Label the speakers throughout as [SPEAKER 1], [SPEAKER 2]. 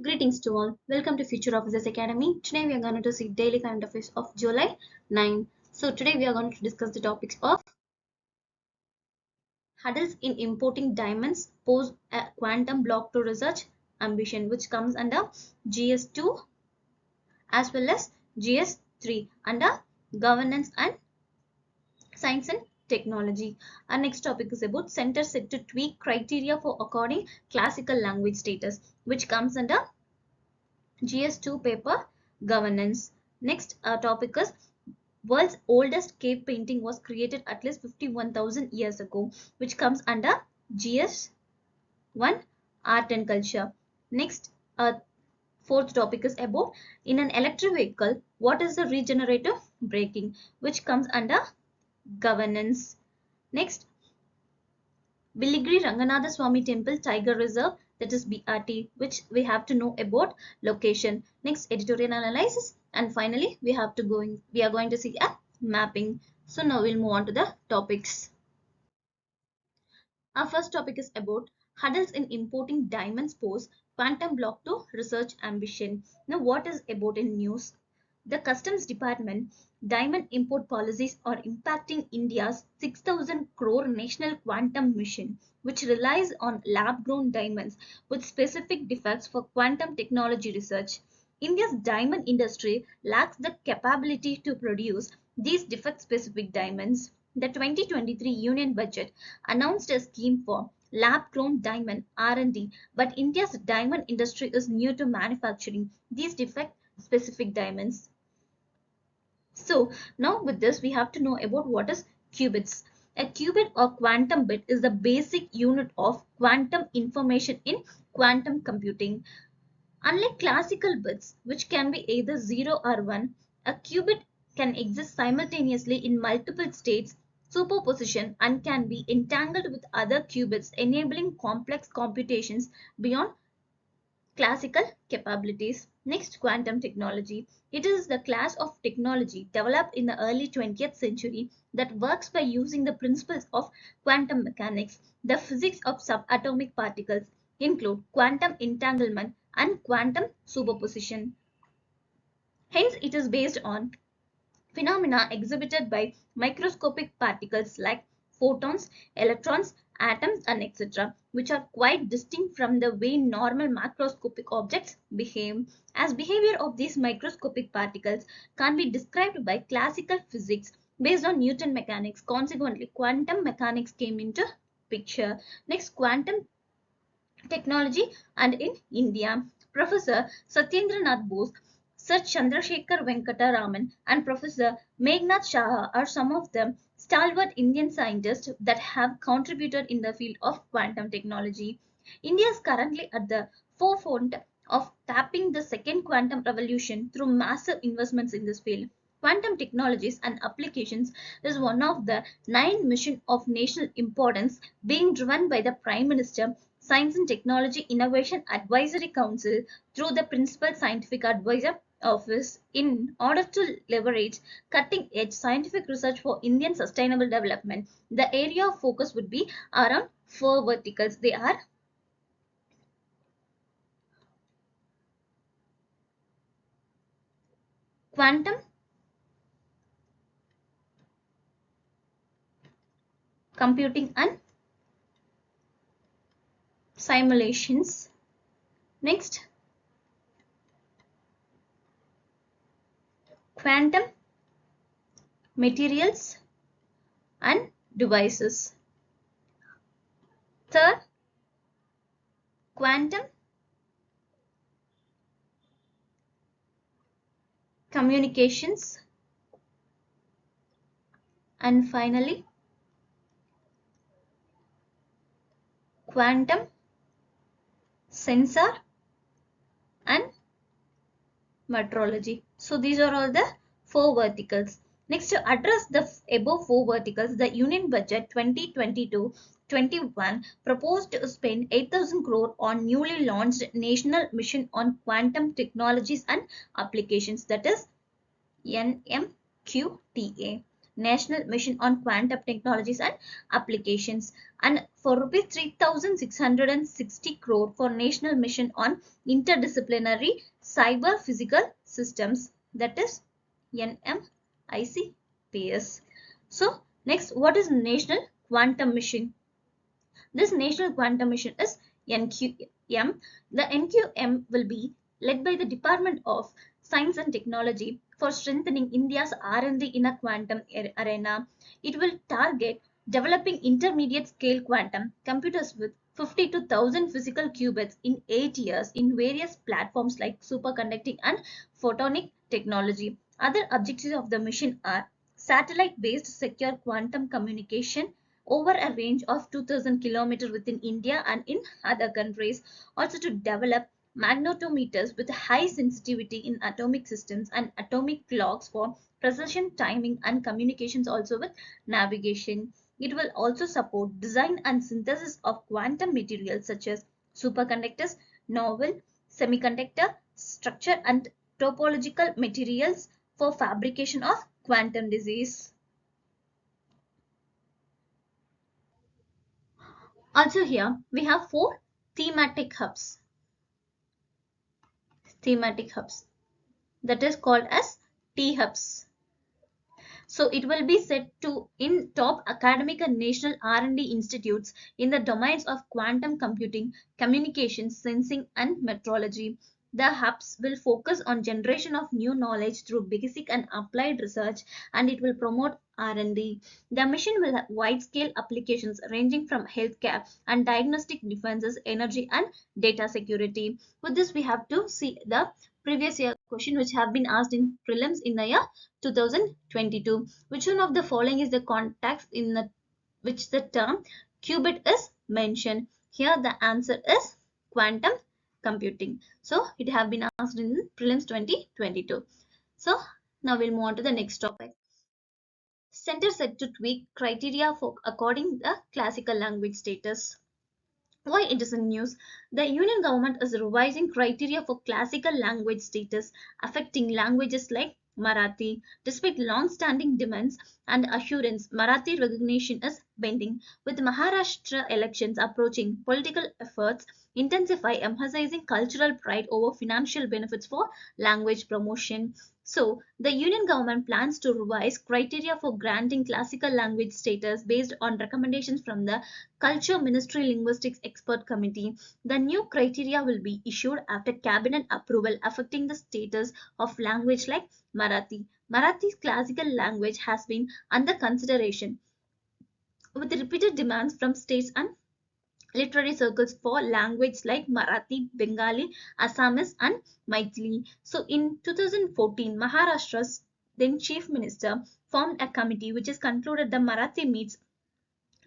[SPEAKER 1] Greetings to all. Welcome to Future Officers Academy. Today we are going to see daily current affairs of July 9. So today we are going to discuss the topics of hurdles in importing diamonds pose a quantum block to research ambition, which comes under GS2 as well as GS3 under governance and science and technology. Our next topic is about center set to tweak criteria for according classical language status, which comes under GS2 paper governance. Next topic is world's oldest cave painting was created at least 51,000 years ago, which comes under GS1 art and culture. Next, fourth topic is about in an electric vehicle, what is the regenerative braking, which comes under governance. Next, Biligri Ranganatha Swami Temple Tiger Reserve, that is BRT, which we have to know about location. Next, editorial analysis, and finally we are going to see a mapping. So now we'll move on to the topics. Our first topic is about hurdles in importing diamonds pose quantum block to research ambition. Now, what is about in news? The Customs Department diamond import policies are impacting India's 6,000 crore national quantum mission, which relies on lab grown diamonds with specific defects for quantum technology research. India's diamond industry lacks the capability to produce these defect specific diamonds. The 2023 Union Budget announced a scheme for lab-grown diamond R&D, but India's diamond industry is new to manufacturing these defect-specific diamonds. So now with this, we have to know about what is qubits. A qubit or quantum bit is the basic unit of quantum information in quantum computing. Unlike classical bits, which can be either 0 or 1, a qubit can exist simultaneously in multiple states, superposition, and can be entangled with other qubits, enabling complex computations beyond classical capabilities. Next, quantum technology. It is the class of technology developed in the early 20th century that works by using the principles of quantum mechanics. The physics of subatomic particles include quantum entanglement and quantum superposition. Hence, it is based on phenomena exhibited by microscopic particles like photons, electrons, atoms, and etc., which are quite distinct from the way normal macroscopic objects behave. As behavior of these microscopic particles can be described by classical physics based on Newton mechanics. Consequently, quantum mechanics came into picture. Next, quantum technology and in India. Professor Satyendranath Bose, Sir Chandrasekhar Venkataraman, and Professor Meghnad Shah are some of the stalwart Indian scientists that have contributed in the field of quantum technology. India is currently at the forefront of tapping the second quantum revolution through massive investments in this field. Quantum technologies and applications is one of the 9 missions of national importance being driven by the Prime Minister Science and Technology Innovation Advisory Council through the Principal Scientific Advisor Office in order to leverage cutting edge scientific research for Indian sustainable development. The area of focus would be around 4 verticals. They are quantum computing and simulations. Next, quantum materials and devices. Third, quantum communications. And finally, quantum sensor and metrology. So these are all the 4 verticals. Next, to address the above 4 verticals, the Union Budget 2022-21 proposed to spend 8,000 crore on newly launched National Mission on Quantum Technologies and Applications, that is NMQTA. National Mission on Quantum Technologies and Applications, and for rupees 3,660 crore for National Mission on Interdisciplinary Cyber Physical Systems, that is NMICPS. So next, what is National Quantum Mission? This National Quantum Mission is NQM. The NQM will be led by the Department of Science and Technology for strengthening India's R&D in a quantum arena. It will target developing intermediate scale quantum computers with 50 to 1000 physical qubits in 8 years in various platforms like superconducting and photonic technology. Other objectives of the mission are satellite based secure quantum communication over a range of 2000 kilometers within India and in other countries. Also to develop magnetometers with high sensitivity in atomic systems and atomic clocks for precision timing and communications, also with navigation. It will also support design and synthesis of quantum materials such as superconductors, novel semiconductor structure and topological materials for fabrication of quantum disease. Also here we have four thematic hubs. Thematic hubs, that is called as T hubs. So it will be set to in top academic and national R&D institutes in the domains of quantum computing, communications, sensing and metrology. The hubs will focus on generation of new knowledge through basic and applied research, and it will promote R&D. The mission will have wide-scale applications ranging from healthcare and diagnostic, defenses, energy and data security. With this, we have to see the previous year question which have been asked in prelims in the year 2022. Which one of the following is the context in the which the term qubit is mentioned? Here the answer is quantum computing. So it have been asked in prelims 2022. So now we'll move on to the next topic. Center set to tweak criteria for according the classical language status. Why it is in news? The Union government is revising criteria for classical language status, affecting languages like Marathi. Despite long-standing demands and assurance, Marathi recognition is pending. With Maharashtra elections approaching, political efforts intensify, emphasizing cultural pride over financial benefits for language promotion. So, the Union government plans to revise criteria for granting classical language status based on recommendations from the Culture Ministry Linguistics Expert Committee. The new criteria will be issued after cabinet approval, affecting the status of language like Marathi. Marathi's classical language has been under consideration with repeated demands from states and literary circles for language like Marathi, Bengali, Assamese, and Maithili. So in 2014, Maharashtra's then Chief Minister formed a committee which has concluded the Marathi meets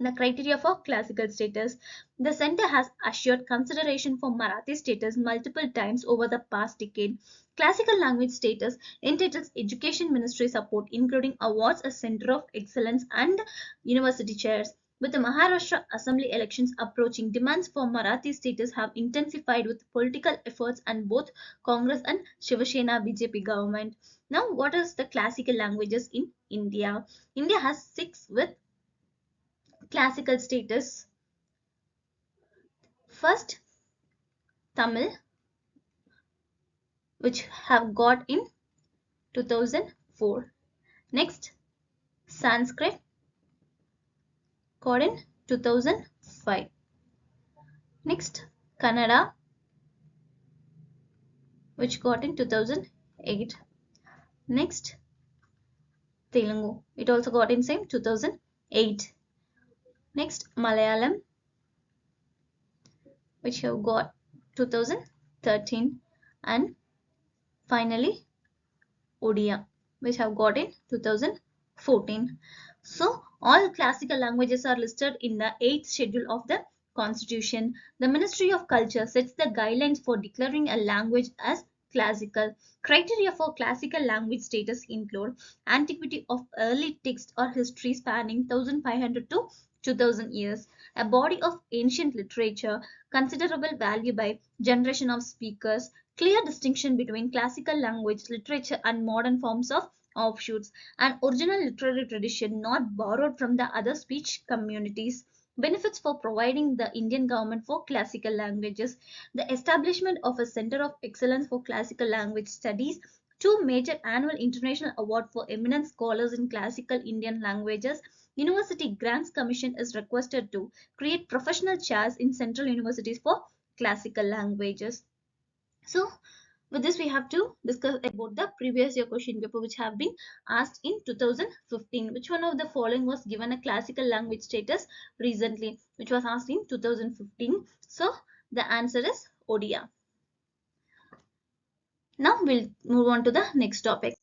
[SPEAKER 1] the criteria for classical status. The center has assured consideration for Marathi status multiple times over the past decade. Classical language status entitles Education Ministry support, including awards, a center of excellence, and university chairs. With the Maharashtra Assembly elections approaching, demands for Marathi status have intensified with political efforts and both Congress and Shiva Sena BJP government. Now, what is the classical languages in India? India has six with classical status. First, Tamil, which have got in 2004. Next, Sanskrit got in 2005. Next, Kannada, which got in 2008. Next, Telugu, it also got in same 2008. Next, Malayalam, which have got 2013, and finally Odia, which have got in 2014. So all classical languages are listed in the 8th schedule of the Constitution. The Ministry of Culture sets the guidelines for declaring a language as classical. Criteria for classical language status include antiquity of early text or history spanning 1500 to 2000 years, a body of ancient literature, considerable value by generation of speakers, clear distinction between classical language literature and modern forms of offshoots, an original literary tradition not borrowed from the other speech communities. Benefits for providing the Indian government for classical languages. The establishment of a center of excellence for classical language studies, two major annual international award for eminent scholars in classical Indian languages. University Grants Commission is requested to create professional chairs in central universities for classical languages. So with this, we have to discuss about the previous year question paper which have been asked in 2015. Which one of the following was given a classical language status recently, which was asked in 2015? So the answer is Odia. Now we'll move on to the next topic.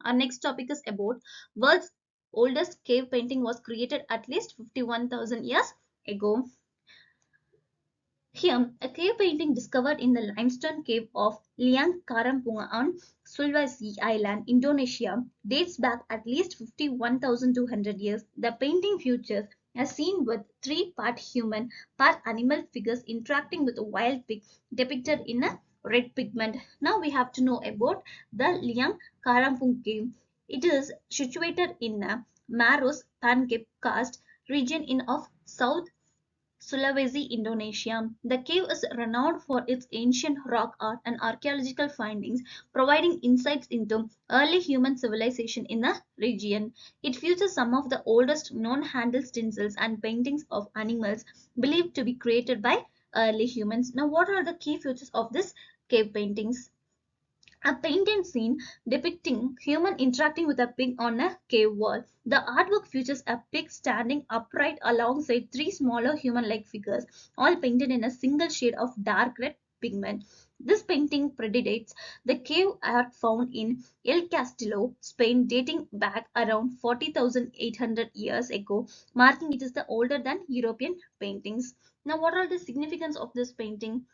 [SPEAKER 1] Our next topic is about world's oldest cave painting was created at least 51,000 years ago. Here, a cave painting discovered in the limestone cave of Liang Karampunga on Sulawesi Island, Indonesia, dates back at least 51,200 years. The painting features a scene with three part human, part animal figures interacting with a wild pig depicted in a red pigment. Now we have to know about the Liang Karampung cave. It is situated in a Maros Pancake Karst region in of South Sulawesi, Indonesia. The cave is renowned for its ancient rock art and archaeological findings, providing insights into early human civilization in the region. It features some of the oldest known handle stencils and paintings of animals believed to be created by early humans. Now, what are the key features of this cave paintings? A painted scene depicting human interacting with a pig on a cave wall. The artwork features a pig standing upright alongside three smaller human-like figures, all painted in a single shade of dark red pigment. This painting predates the cave art found in El Castillo, Spain, dating back around 40,800 years ago, marking it as the older than European paintings. Now, what are the significance of this painting?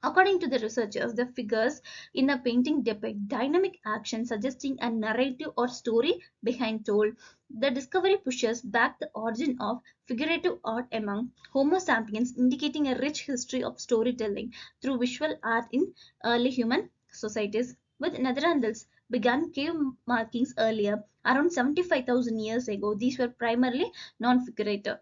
[SPEAKER 1] According to the researchers, the figures in the painting depict dynamic action, suggesting a narrative or story behind told. The discovery pushes back the origin of figurative art among Homo sapiens, indicating a rich history of storytelling through visual art in early human societies. With Netherlands began cave markings earlier, around 75,000 years ago. These were primarily non-figurative.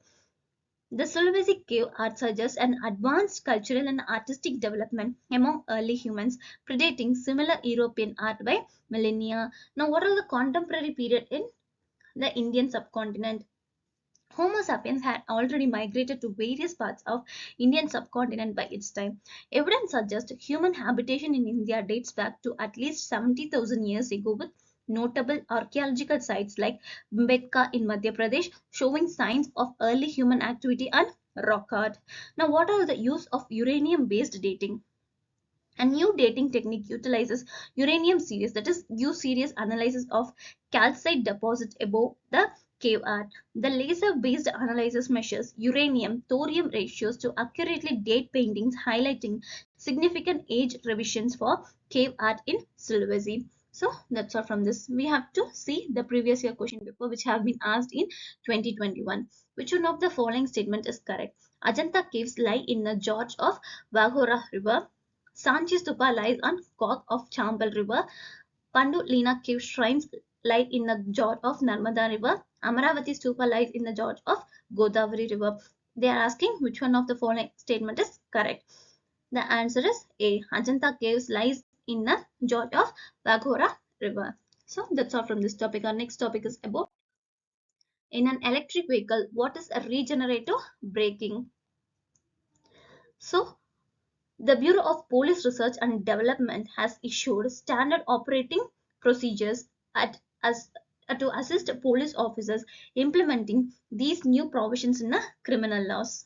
[SPEAKER 1] The Sulawesi cave art suggests an advanced cultural and artistic development among early humans, predating similar European art by millennia. Now, what are the contemporary period in the Indian subcontinent? Homo sapiens had already migrated to various parts of Indian subcontinent by its time. Evidence suggests human habitation in India dates back to at least 70,000 years ago, with notable archaeological sites like Bhimbetka in Madhya Pradesh showing signs of early human activity and rock art. Now, what are the use of uranium-based dating? A new dating technique utilizes uranium series, that is, U series analysis of calcite deposits above the cave art. The laser based analysis measures uranium thorium ratios to accurately date paintings, highlighting significant age revisions for cave art in Sulawesi. So that's all from this. We have to see the previous year question paper which have been asked in 2021. Which one of the following statement is correct? Ajanta caves lie in the gorge of Vaghora River. Sanchi Stupa lies on Cock of Chambal River. Pandulina cave shrines lie in the gorge of Narmada River. Amaravati Stupa lies in the gorge of Godavari River. They are asking which one of the following statement is correct. The answer is A. Ajanta caves lies in the gorge of Vaghora River. So that's all from this topic. Our next topic is about in an electric vehicle, what is a regenerative braking? So the Bureau of Police Research and Development has issued standard operating procedures as, to assist police officers implementing these new provisions in the criminal laws.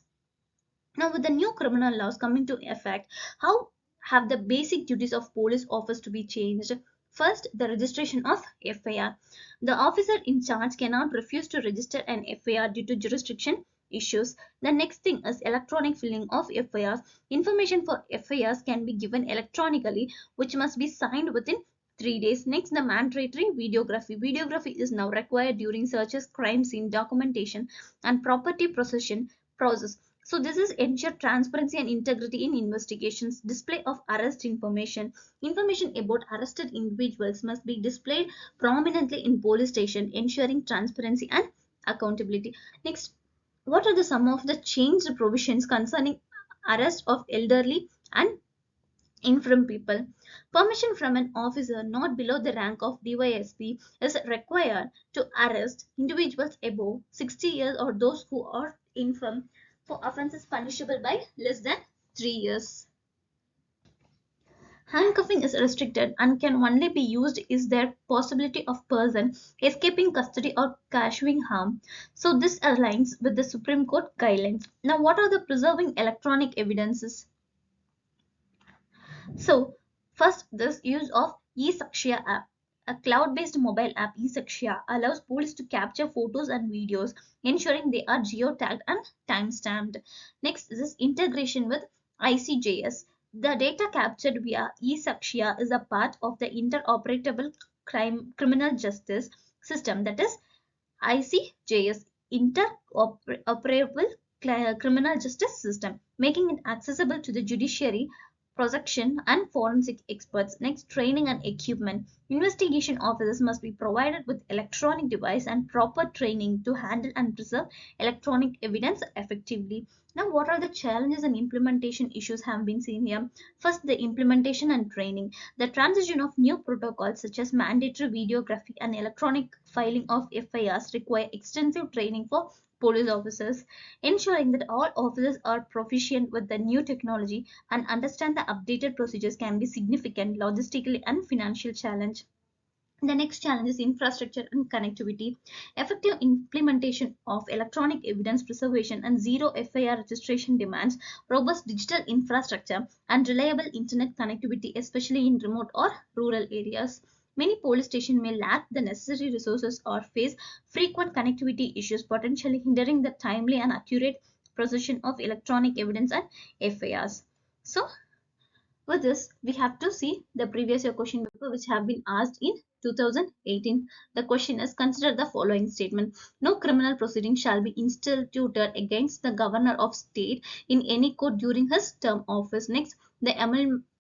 [SPEAKER 1] Now, with the new criminal laws coming to effect, how have the basic duties of police office to be changed? First, the registration of FIR. The officer in charge cannot refuse to register an FIR due to jurisdiction issues. The next thing is electronic filling of FIRs. Information for FIRs can be given electronically, which must be signed within 3 days. Next, the mandatory videography. Videography is now required during searches, crime scene documentation, and property possession process. So this is ensure transparency and integrity in investigations. Display of arrest information. Information about arrested individuals must be displayed prominently in police station, ensuring transparency and accountability. Next, what are some of the changed provisions concerning arrest of elderly and infirm people? Permission from an officer not below the rank of DYSP is required to arrest individuals above 60 years or those who are infirm for offences punishable by less than 3 years. Handcuffing is restricted and can only be used is there possibility of person escaping custody or causing harm. So this aligns with the Supreme Court guidelines. Now what are the preserving electronic evidences? So first, this use of eSakshya app. A cloud-based mobile app, eSakshya, allows police to capture photos and videos, ensuring they are geotagged and time-stamped. Next, this integration with ICJS. The data captured via eSakshya is a part of the interoperable criminal justice system, that is ICJS, Interoperable Criminal Justice System, making it accessible to the judiciary, prosecution, and forensic experts. Next, training and equipment. Investigation officers must be provided with electronic device and proper training to handle and preserve electronic evidence effectively. Now, what are the challenges and implementation issues have been seen here? First, the implementation and training. The transition of new protocols such as mandatory videography and electronic filing of FIRs require extensive training for police officers. Ensuring that all officers are proficient with the new technology and understand the updated procedures can be significant logistically and financial challenge. The next challenge is infrastructure and connectivity. Effective implementation of electronic evidence preservation and zero FIR registration demands robust digital infrastructure and reliable internet connectivity, especially in remote or rural areas. Many police stations may lack the necessary resources or face frequent connectivity issues, potentially hindering the timely and accurate processing of electronic evidence and FIRs. So, with this, we have to see the previous year question paper which have been asked in 2018. The question is, consider the following statement. No criminal proceeding shall be instituted against the governor of state in any court during his term of office. Next, the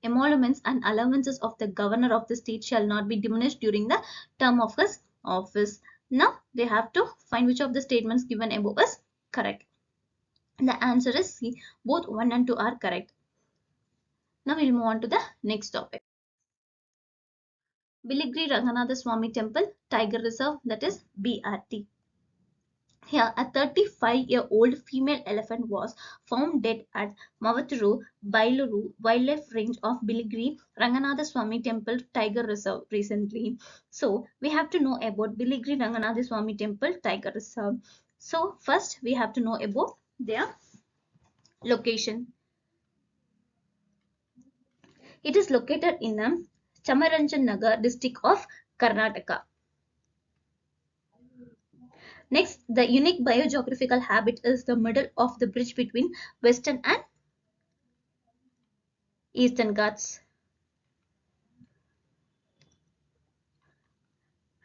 [SPEAKER 1] emoluments and allowances of the governor of the state shall not be diminished during the term of his office. Now, they have to find which of the statements given above is correct. The answer is C. Both 1 and 2 are correct. Now we'll move on to the next topic. Biligri Ranganatha Swami Temple Tiger Reserve, that is BRT. Here, a 35-year-old female elephant was found dead at Mavaturu, Bailuru Wildlife Range of Biligri Ranganatha Swami Temple Tiger Reserve recently. So, we have to know about Biligri Ranganatha Swami Temple Tiger Reserve. So, first we have to know about their location. It is located in the Chamarajanagar district of Karnataka. Next, the unique biogeographical habit is the middle of the bridge between Western and Eastern Ghats.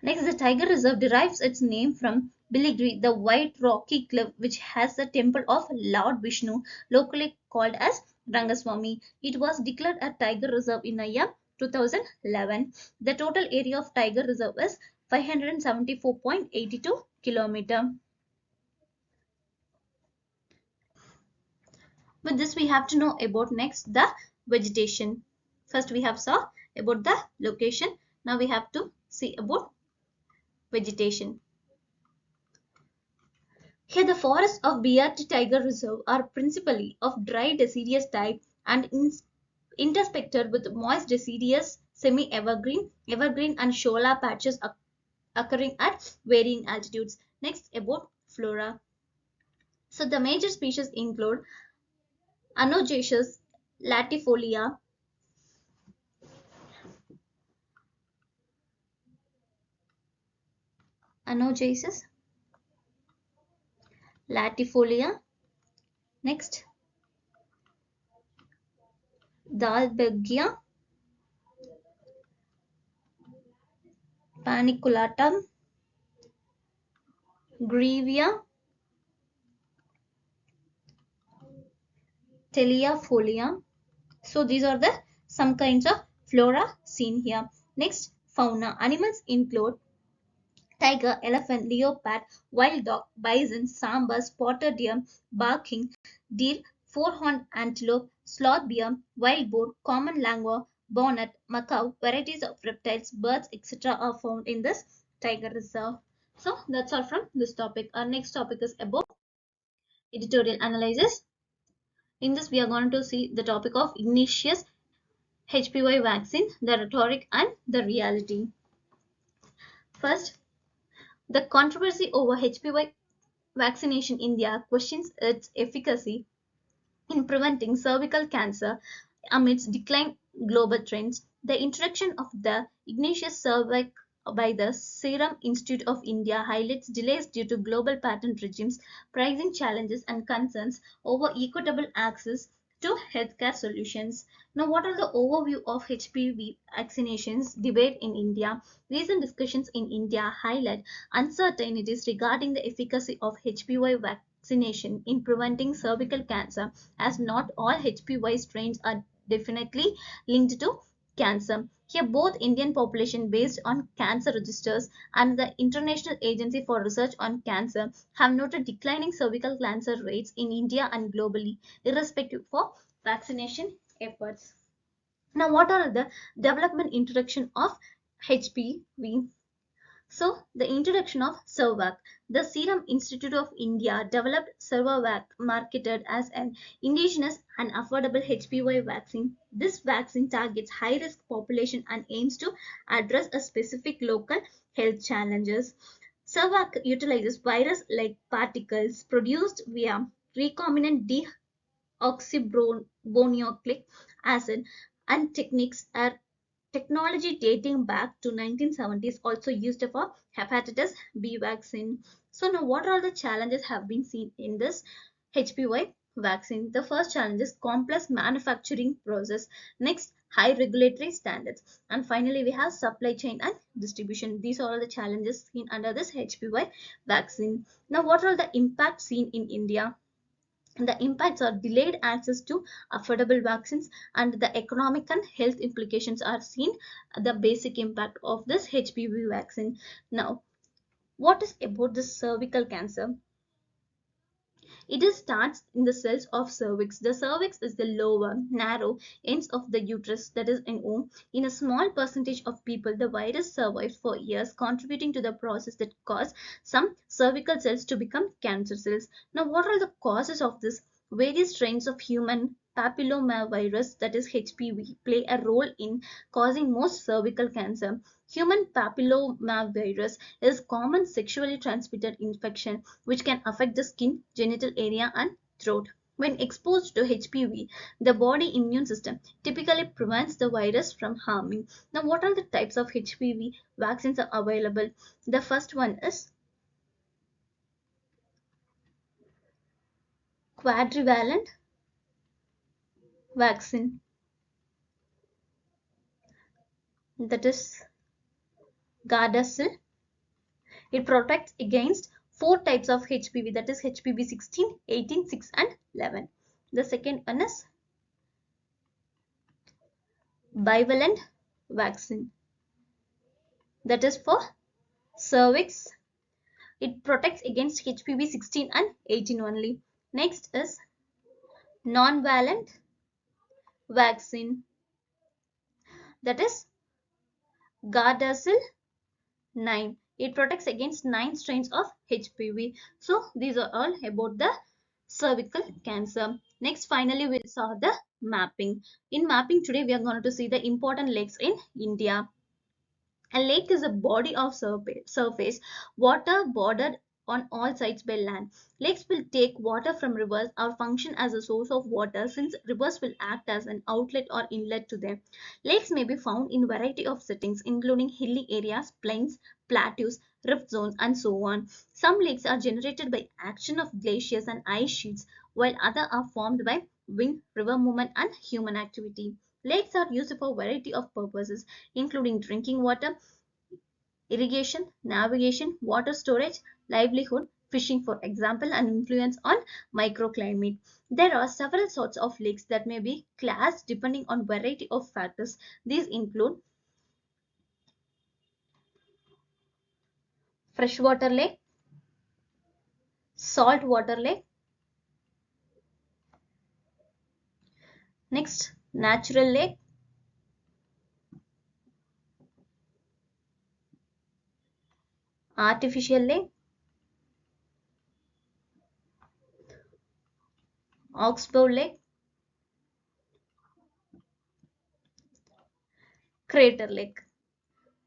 [SPEAKER 1] Next, the Tiger Reserve derives its name from Biligri, the white rocky cliff which has the temple of Lord Vishnu, locally called as Rangaswamy. It was declared a Tiger Reserve in the year 2011. The total area of Tiger Reserve is 574.82 kilometers. With this, we have to know about next the vegetation. First, we have saw about the location. Now we have to see about vegetation. Here, the forests of BRT Tiger Reserve are principally of dry deciduous type and interspersed with moist deciduous, semi-evergreen, evergreen, and shola patches occurring at varying altitudes. Next, about flora. So, the major species include Anogeaceous latifolia, Anogeaceous latifolia. Next, Dalbergia paniculatum, Grevia, Teleofolia. So these are the some kinds of flora seen here. Next, fauna. Animals include tiger, elephant, leopard, wild dog, bison, sambar, spotted deer, barking deer, four-horned antelope, sloth bear, wild boar, common langur, bonnet, macaw, varieties of reptiles, birds, etc. are found in this tiger reserve. So that's all from this topic. Our next topic is about editorial analysis. In this, we are going to see the topic of Ignatius HPV vaccine, the rhetoric and the reality. First, the controversy over HPV vaccination in India questions its efficacy in preventing cervical cancer amidst declining global trends. The introduction of the Ignatius cervix by the Serum Institute of India highlights delays due to global patent regimes, pricing challenges, and concerns over equitable access to healthcare solutions. Now, what are the overview of HPV vaccinations debate in India? Recent discussions in India highlight uncertainties regarding the efficacy of HPV vaccination in preventing cervical cancer, as not all HPV strains are definitely linked to cancer. Here, both Indian population based on cancer registers and the International Agency for Research on Cancer have noted declining cervical cancer rates in India and globally, irrespective of vaccination efforts. Now, what are the development introduction of HPV? So, the introduction of Servac. The Serum Institute of India developed Servac, marketed as an indigenous and affordable HPV vaccine. This vaccine targets high-risk population and aims to address a specific local health challenges. Servac utilizes virus-like particles produced via recombinant deoxyribonucleic acid, and techniques are technology dating back to 1970s also used for hepatitis B vaccine. So now what are the challenges have been seen in this HPV vaccine? The first challenge is complex manufacturing process. Next, high regulatory standards. And finally, we have supply chain and distribution. These are all the challenges seen under this HPV vaccine. Now, what are the impacts seen in India? The impacts are delayed access to affordable vaccines, and the economic and health implications are seen, the basic impact of this HPV vaccine. Now, what is about the cervical cancer? It is starts in the cells of cervix. The cervix is the lower, narrow ends of the uterus, that is in womb. In a small percentage of people, the virus survives for years, contributing to the process that cause some cervical cells to become cancer cells. Now, what are the causes of this? Various strains of human papillomavirus, that is HPV, play a role in causing most cervical cancer. Human papillomavirus is common sexually transmitted infection which can affect the skin, genital area, and throat. When exposed to HPV, the body immune system typically prevents the virus from harming. Now, what are the types of HPV vaccines are available? The first one is quadrivalent vaccine, that is Gardasil. It protects against four types of HPV, that is HPV 16, 18, 6, and 11. The second one is bivalent vaccine, that is for cervix. It protects against HPV 16 and 18 only. Next is non-valent vaccine, that is Gardasil 9. It protects against 9 strains of HPV. So these are all about the cervical cancer. Next, finally, we saw the mapping. In mapping today, we are going to see the important lakes in India. A lake is a body of surface water bordered on all sides by land. Lakes will take water from rivers or function as a source of water, since rivers will act as an outlet or inlet to them. Lakes may be found in variety of settings, including hilly areas, plains, plateaus, rift zones, and so on. Some lakes are generated by action of glaciers and ice sheets, while others are formed by wind, river movement, and human activity. Lakes are used for a variety of purposes, including drinking water, irrigation, navigation, water storage, livelihood, fishing, for example, and influence on microclimate. There are several sorts of lakes that may be classed depending on variety of factors. These include freshwater lake, saltwater lake, next natural lake, artificial lake, oxbow lake, crater lake.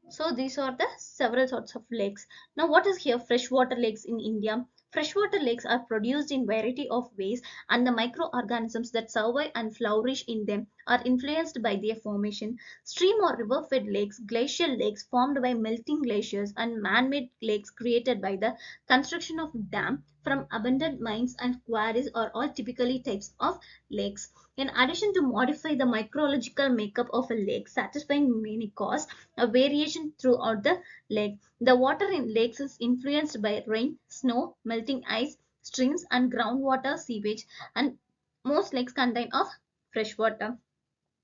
[SPEAKER 1] So these are the several sorts of lakes. Now what is here freshwater lakes in India? Freshwater lakes are produced in variety of ways, and the microorganisms that survive and flourish in them are influenced by their formation. Stream or river fed lakes, glacial lakes formed by melting glaciers, and man-made lakes created by the construction of dam from abandoned mines and quarries are all typically types of lakes. In addition to modify the micrological makeup of a lake, satisfying many cause a variation throughout the lake. The water in lakes is influenced by rain, snow, melting ice, streams, and groundwater seepage, and most lakes contain of fresh water.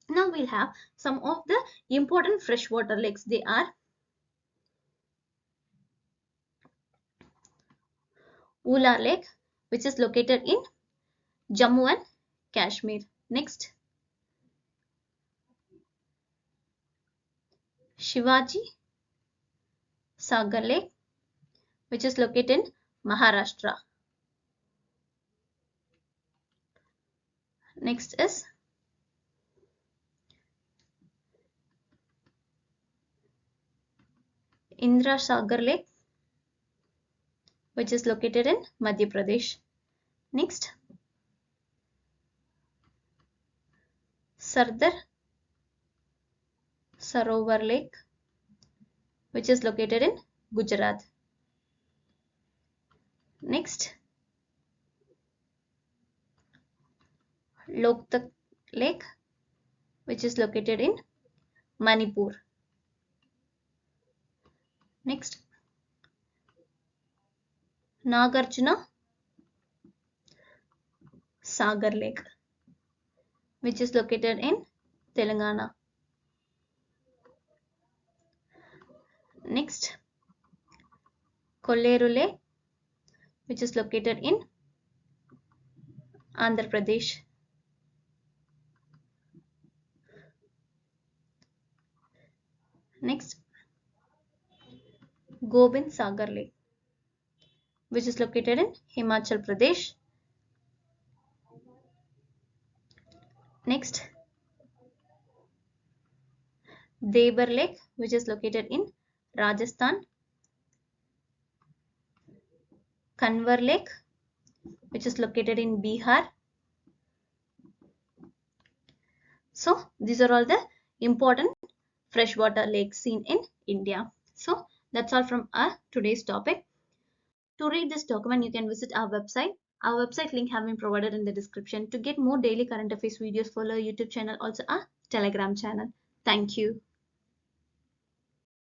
[SPEAKER 1] Now we'll have some of the important freshwater lakes. They are Ula Lake, which is located in Jammu and Kashmir. Next, Shivaji Sagar Lake, which is located in Maharashtra. Next is Indra Sagar Lake, which is located in Madhya Pradesh. Next, Sardar Sarovar Lake, which is located in Gujarat. Next, Loktak Lake, which is located in Manipur. Next, Nagarjuna Sagar Lake, which is located in Telangana. Next, Kolleru Lake, which is located in Andhra Pradesh. Next, Gobind Sagar Lake, which is located in Himachal Pradesh. Next, Debar Lake, which is located in Rajasthan. Kanwar Lake, which is located in Bihar. So these are all the important freshwater lakes seen in India. So that's all from our today's topic. To read this document, you can visit our website. Our website link have been provided in the description. To get more daily current affairs videos, follow our YouTube channel, also our Telegram channel. Thank you.